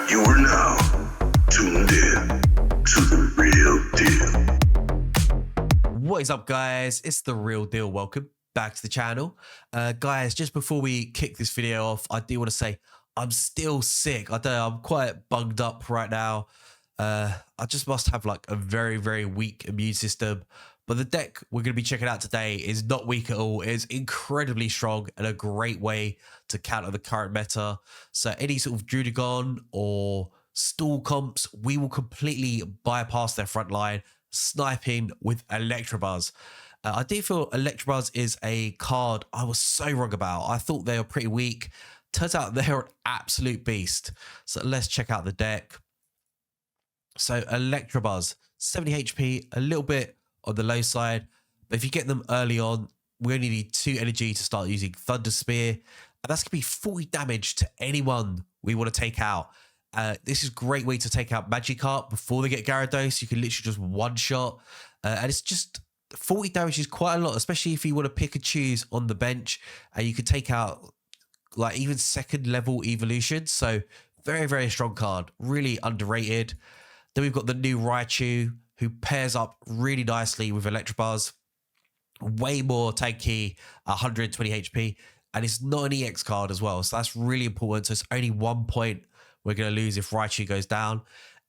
You are now tuned in to the real deal. What is up, guys? It's the real deal. Welcome back to the channel. Guys, just before we kick this video off, I do want to say I'm still sick. I don't know, I'm quite bunged up right now. I just must have like a very weak immune system. But the deck we're going to be checking out today is not weak at all. It is incredibly strong and a great way to counter the current meta. So any sort of Drudagon or stall comps, we will completely bypass their front line, sniping with Electabuzz. I do feel Electabuzz is a card I was so wrong about. I thought they were pretty weak. Turns out they're an absolute beast. So let's check out the deck. So Electabuzz, 70 HP, a little bit on the low side. But if you get them early on, we only need 2 energy to start using Thunder Spear. And that's going to be 40 damage to anyone we want to take out. This is a great way to take out Magikarp before they get Gyarados. You can literally just one-shot. And it's just 40 damage is quite a lot, especially if you want to pick and choose on the bench. And you could take out like even second level evolutions. So very strong card. Really underrated. Then we've got the new Raichu, who pairs up really nicely with Electabuzz. Way more tanky, 120 HP. And it's not an EX card as well. So that's really important. So it's only 1 point we're going to lose if Raichu goes down.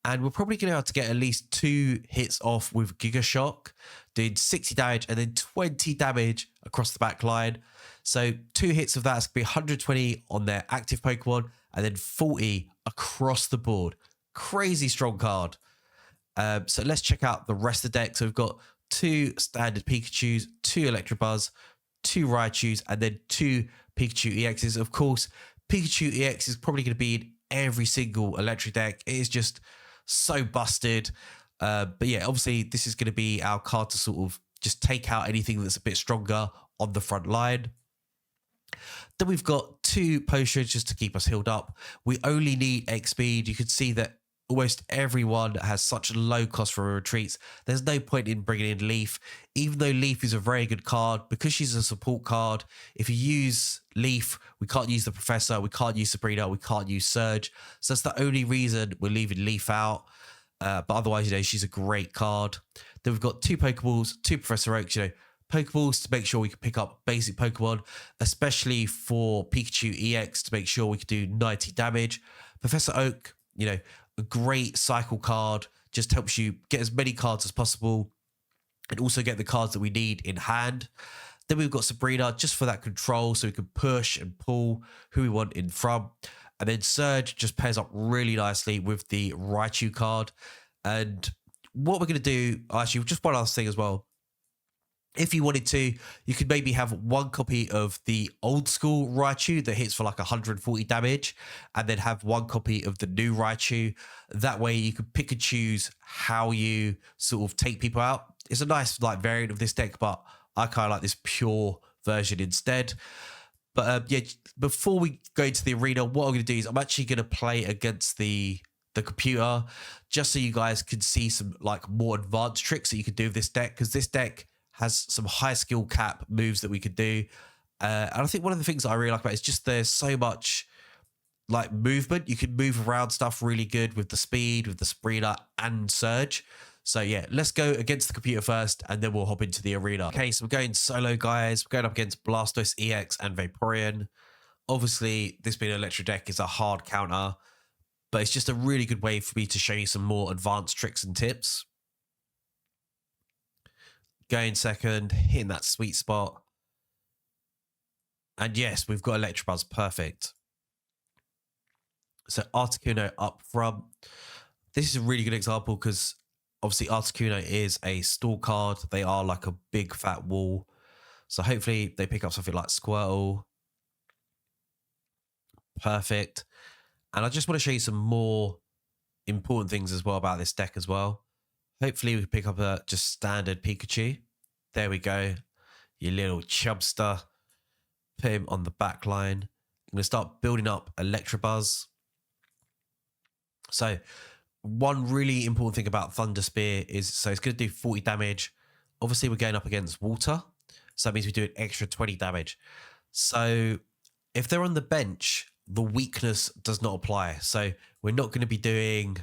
And we're probably going to have to get at least 2 hits off with Giga Shock, doing 60 damage and then 20 damage across the back line. So 2 hits of that's going to be 120 on their active Pokemon and then 40 across the board. Crazy strong card. So let's check out the rest of the deck. So we've got 2 standard Pikachus, 2 Electabuzz, 2 Raichus, and then 2 Pikachu EXs. Of course, Pikachu EX is probably going to be in every single electric deck. It is just so busted. But yeah, obviously this is going to be our card to sort of just take out anything that's a bit stronger on the front line. Then we've got 2 potions just to keep us healed up. We only need X speed. You can see that almost everyone has such a low cost for retreats. There's no point in bringing in Leaf, even though Leaf is a very good card because she's a support card. If you use Leaf, we can't use the Professor, we can't use Sabrina, we can't use Surge. So that's the only reason we're leaving Leaf out. But otherwise, she's a great card. Then we've got 2 Pokeballs, 2 Professor Oaks, Pokeballs to make sure we can pick up basic Pokemon, especially for Pikachu EX to make sure we can do 90 damage. Professor Oak, a great cycle card, just helps you get as many cards as possible and also get the cards that we need in hand. Then we've got Sabrina just for that control so we can push and pull who we want in front. And then Surge just pairs up really nicely with the Raichu card. And what we're going to do, actually, just one last thing as well. If you wanted to, you could maybe have 1 copy of the old school Raichu that hits for like 140 damage and then have 1 copy of the new Raichu. That way you could pick and choose how you sort of take people out. It's a nice like variant of this deck, but I kind of like this pure version instead. But yeah, before we go into the arena, what I'm going to do is I'm actually going to play against the computer just so you guys can see some like more advanced tricks that you can do with this deck, because this deck has some high skill cap moves that we could do. And I think one of the things I really like about it is just there's so much like movement. You can move around stuff really good with the speed, with the Sabrina and Surge. So yeah, let's go against the computer first and then we'll hop into the arena. Okay, so we're going solo, guys. We're going up against Blastoise EX and Vaporeon. Obviously, this being an electric deck is a hard counter, but it's just a really good way for me to show you some more advanced tricks and tips. Going second, hitting that sweet spot. And yes, we've got Electabuzz, perfect. So Articuno up front. This is a really good example because obviously Articuno is a stall card. They are like a big fat wall. So hopefully they pick up something like Squirtle. Perfect. And I just want to show you some more important things as well about this deck as well. Hopefully we can pick up a just standard Pikachu. There we go. You little chubster. Put him on the back line. I'm going to start building up Electabuzz. So one really important thing about Thunder Spear is, so it's going to do 40 damage. Obviously we're going up against water. So that means we do an extra 20 damage. So if they're on the bench, the weakness does not apply. So we're not going to be doing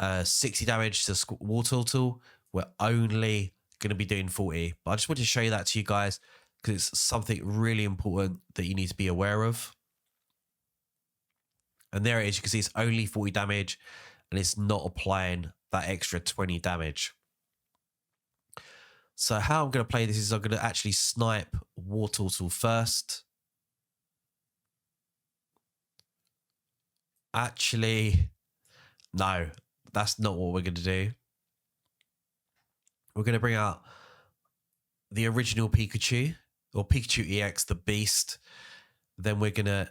60 damage to Water Tool. We're only going to be doing 40. But I just wanted to show you that to you guys because it's something really important that you need to be aware of. And there it is. You can see it's only 40 damage and it's not applying that extra 20 damage. So how I'm going to play this is I'm going to actually snipe Water Tool first. Actually, no, that's not what we're going to do. We're going to bring out the original Pikachu, or Pikachu EX, the Beast. Then we're going to...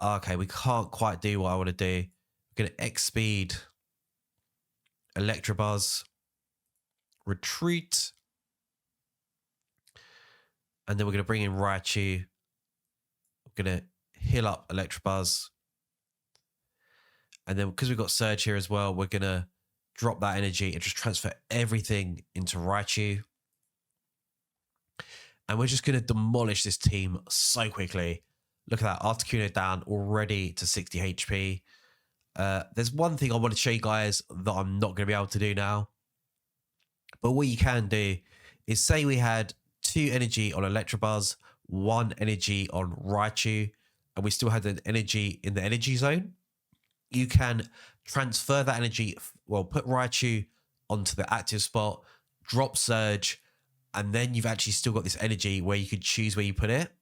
Okay, we can't quite do what I want to do. We're going to X-Speed Electabuzz, Retreat. And then we're going to bring in Raichu. We're going to heal up Electabuzz. And then because we've got Surge here as well, we're going to drop that energy and just transfer everything into Raichu. And we're just going to demolish this team so quickly. Look at that, Articuno down already to 60 HP. There's one thing I want to show you guys that I'm not going to be able to do now. But what you can do is say we had 2 energy on Electabuzz, 1 energy on Raichu, and we still had an energy in the energy zone. You can transfer that energy, well, put Raichu onto the active spot, drop Surge, and then you've actually still got this energy where you could choose where you put it,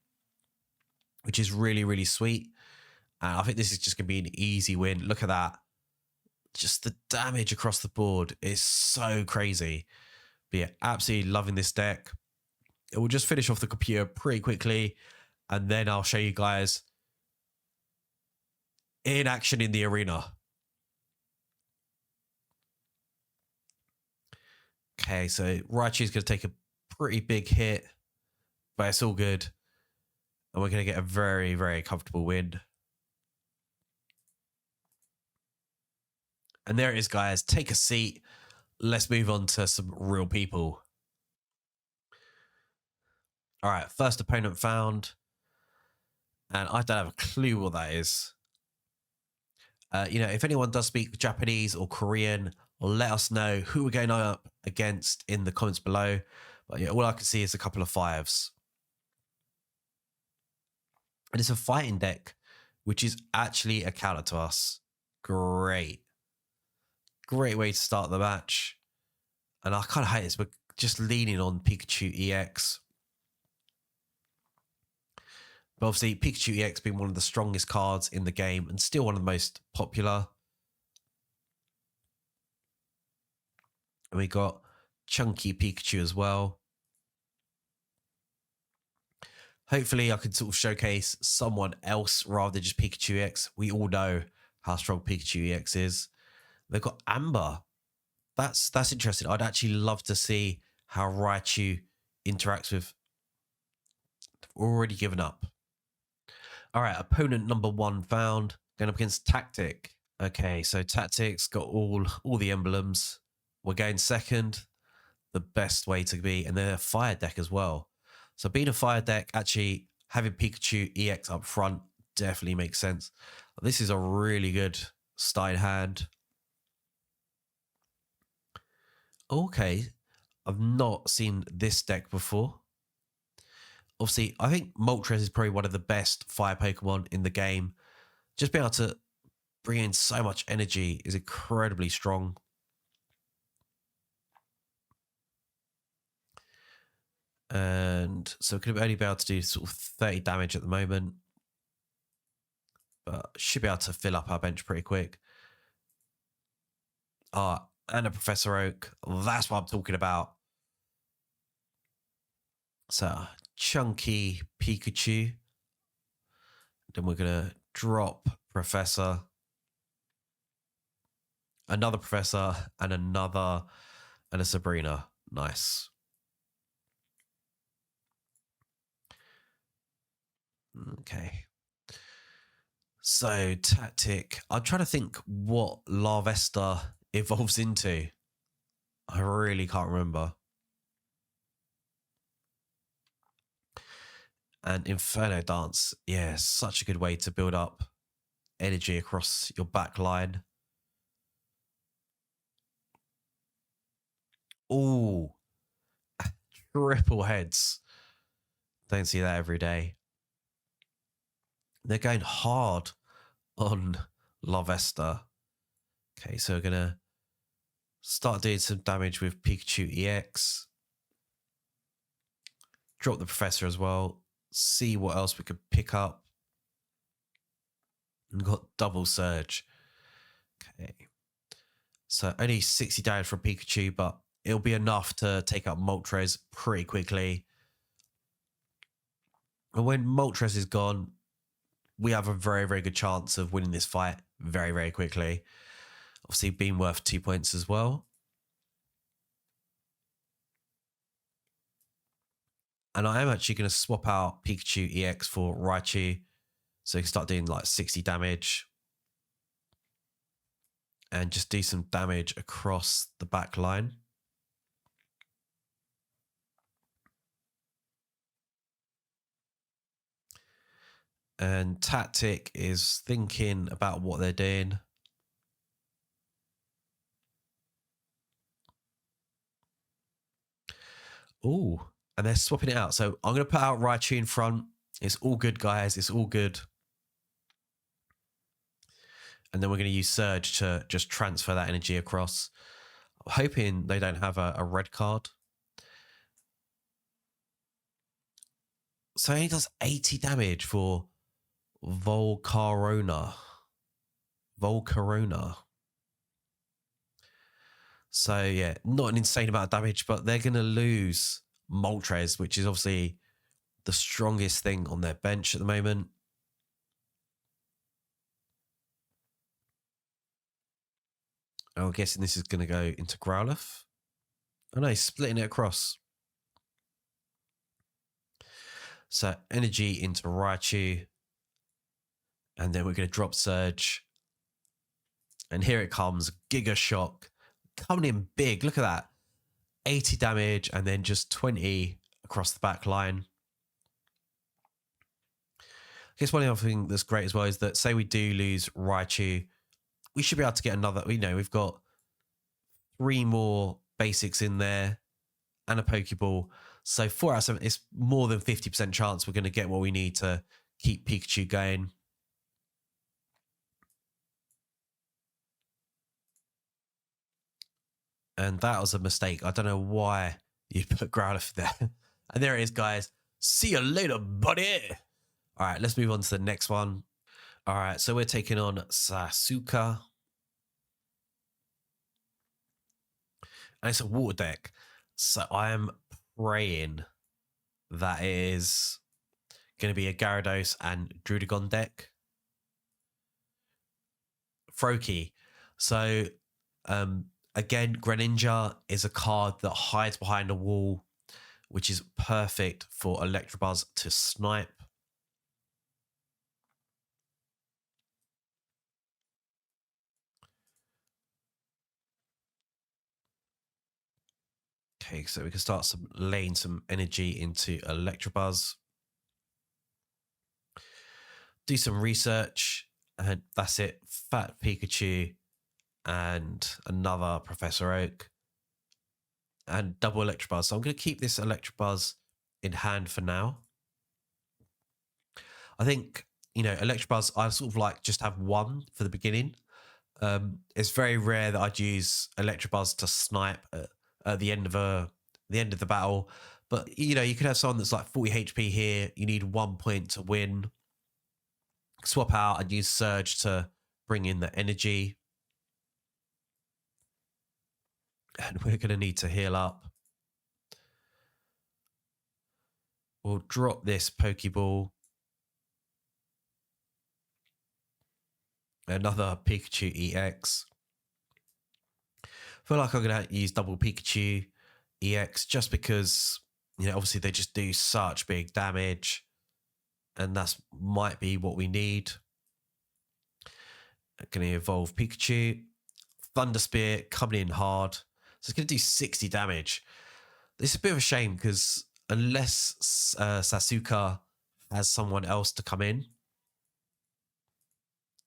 which is really, really sweet. And I think this is just going to be an easy win. Look at that. Just the damage across the board is so crazy. But yeah, absolutely loving this deck. It will just finish off the computer pretty quickly, and then I'll show you guys in action in the arena. Okay, so Raichu's going to take a pretty big hit, but it's all good. And we're going to get a very, very comfortable win. And there it is, guys. Take a seat. Let's move on to some real people. All right, first opponent found. And I don't have a clue what that is. You know, if anyone does speak Japanese or Korean, let us know who we're going up against in the comments below. But yeah, all I can see is a couple of 5s. And it's a fighting deck, which is actually a counter to us. Great. Great way to start the match. And I kind of hate this. We're just leaning on Pikachu EX. But obviously, Pikachu EX being one of the strongest cards in the game and still one of the most popular. And we got Chunky Pikachu as well. Hopefully, I can sort of showcase someone else rather than just Pikachu EX. We all know how strong Pikachu EX is. They've got Amber. That's interesting. I'd actually love to see how Raichu interacts with... Already given up. All right, opponent number 1 found. Going up against Tactic. Okay, so Tactic's got all the emblems. We're going second. The best way to be. And they're a fire deck as well. So being a fire deck, actually having Pikachu EX up front definitely makes sense. This is a really good starting hand. Okay, I've not seen this deck before. Obviously, I think Moltres is probably one of the best fire Pokemon in the game. Just being able to bring in so much energy is incredibly strong. And so could only be able to do sort of 30 damage at the moment. But should be able to fill up our bench pretty quick. And a Professor Oak. That's what I'm talking about. So, Chunky Pikachu. Then we're going to drop Professor. Another Professor and another and a Sabrina. Nice. Okay. So, Tactic. I'm trying to think what Larvesta evolves into. I really can't remember. And Inferno Dance, yeah, such a good way to build up energy across your back line. Ooh, triple heads. Don't see that every day. They're going hard on Larvesta. Okay, so we're going to start doing some damage with Pikachu EX. Drop the Professor as well. See what else we could pick up. And got double Surge. Okay. So only 60 damage from Pikachu, but it'll be enough to take out Moltres pretty quickly. And when Moltres is gone, we have a very, very good chance of winning this fight very, very quickly. Obviously, being worth 2 points as well. And I am actually going to swap out Pikachu EX for Raichu. So you can start doing like 60 damage. And just do some damage across the back line. And Tactic is thinking about what they're doing. Ooh, and they're swapping it out. So I'm going to put out Raichu in front. It's all good, guys. It's all good. And then we're going to use Surge to just transfer that energy across. I'm hoping they don't have a red card. So he does 80 damage for Volcarona. So yeah, not an insane amount of damage, but they're going to lose Moltres, which is obviously the strongest thing on their bench at the moment. I'm guessing this is going to go into Growlithe. Oh no, he's splitting it across. So energy into Raichu. And then we're going to drop Surge. And here it comes, Giga Shock. Coming in big, look at that. 80 damage and then just 20 across the back line. I guess one other thing that's great as well is that say we do lose Raichu, we should be able to get another, we've got 3 more basics in there and a Pokeball. So 4 out of 7, it's more than 50% chance we're going to get what we need to keep Pikachu going. And that was a mistake. I don't know why you put Growlithe there. And there it is, guys. See you later, buddy. All right, let's move on to the next one. All right, so we're taking on Sasuka. And it's a water deck. So I am praying that it is going to be a Gyarados and Druddigon deck. Froakie. So, again, Greninja is a card that hides behind a wall, which is perfect for Electabuzz to snipe. Okay, so we can start laying some energy into Electabuzz. Do some research, and that's it. Fat Pikachu and another Professor Oak. And double Electabuzz. So I'm going to keep this Electabuzz in hand for now. I think, Electabuzz, I sort of like just have one for the beginning. It's very rare that I'd use Electabuzz to snipe at the end of the battle. But, you could have someone that's like 40 HP here. You need 1 point to win. Swap out and use Surge to bring in the energy. And we're going to need to heal up. We'll drop this Pokeball. Another Pikachu EX. I feel like I'm going to use double Pikachu EX just because, obviously they just do such big damage. And that might be what we need. I'm going to evolve Pikachu. Thunder Spear coming in hard. So it's going to do 60 damage. This is a bit of a shame because unless Sasuka as someone else to come in.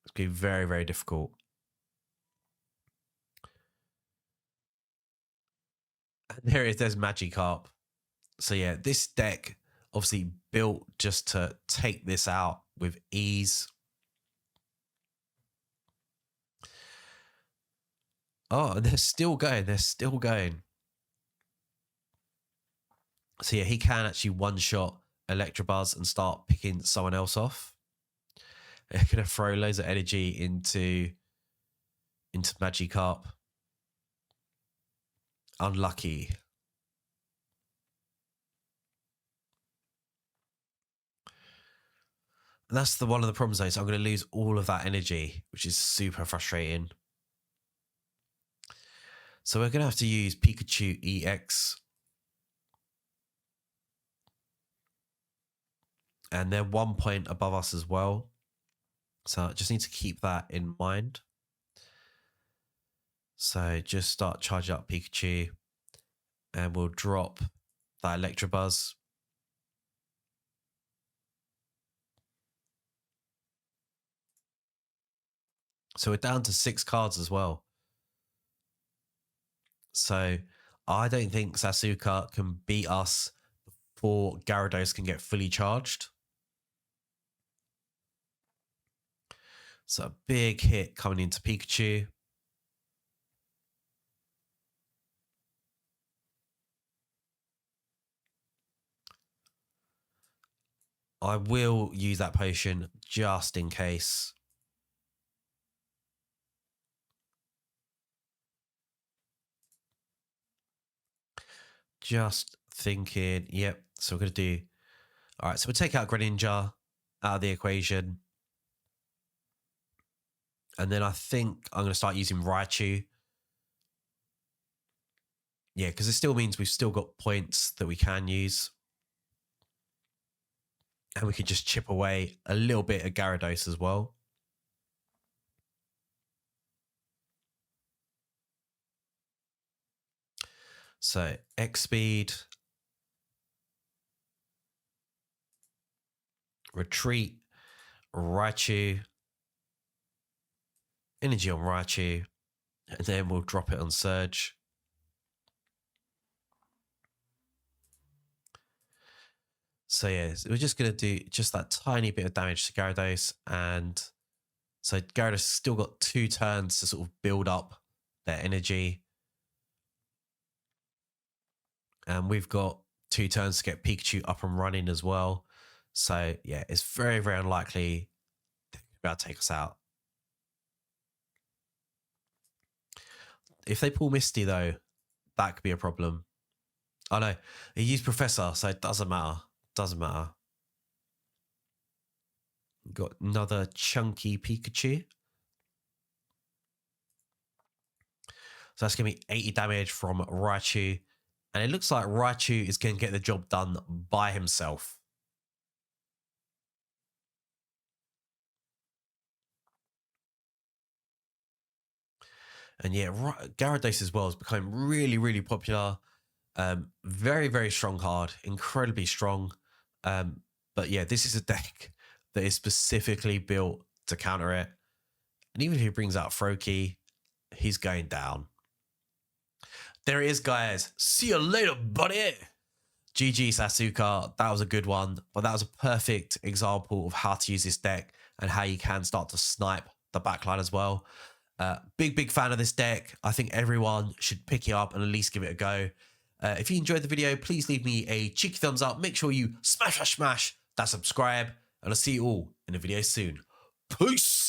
It's going to be very, very difficult. And there it is, there's Magikarp. So yeah, this deck obviously built just to take this out with ease. Oh, and they're still going. They're still going. So yeah, he can actually one-shot Electabuzz and start picking someone else off. They're going to throw loads of energy into Magikarp. Unlucky. And that's one of the problems though. So I'm going to lose all of that energy, which is super frustrating. So we're going to have to use Pikachu EX. And they're 1 point above us as well. So I just need to keep that in mind. So just start charging up Pikachu. And we'll drop that Electabuzz. So we're down to 6 cards as well. So I don't think Sasuke can beat us before Gyarados can get fully charged. So a big hit coming into Pikachu. I will use that potion just in case. Just thinking, yep. So we're going to do... All right, so we'll take out Greninja out of the equation. And then I think I'm going to start using Raichu. Yeah, because it still means we've still got points that we can use. And we could just chip away a little bit of Gyarados as well. So X speed. Retreat. Raichu. Energy on Raichu. And then we'll drop it on Surge. So yeah, we're just going to do just that tiny bit of damage to Gyarados. And so Gyarados still got 2 turns to sort of build up their energy. And we've got 2 turns to get Pikachu up and running as well. So yeah, it's very, very unlikely they're about to take us out. If they pull Misty though, that could be a problem. Oh no, he used Professor, so it doesn't matter. Doesn't matter. Got another chunky Pikachu. So that's going to be 80 damage from Raichu. And it looks like Raichu is going to get the job done by himself. And yeah, Gyarados as well is becoming really, really popular. Very, very strong card. Incredibly strong. But yeah, this is a deck that is specifically built to counter it. And even if he brings out Froakie, he's going down. There it is, guys. See you later, buddy. GG, Sasuke. That was a good one. But that was a perfect example of how to use this deck and how you can start to snipe the backline as well. Big fan of this deck. I think everyone should pick it up and at least give it a go. If you enjoyed the video, please leave me a cheeky thumbs up. Make sure you smash that subscribe. And I'll see you all in a video soon. Peace.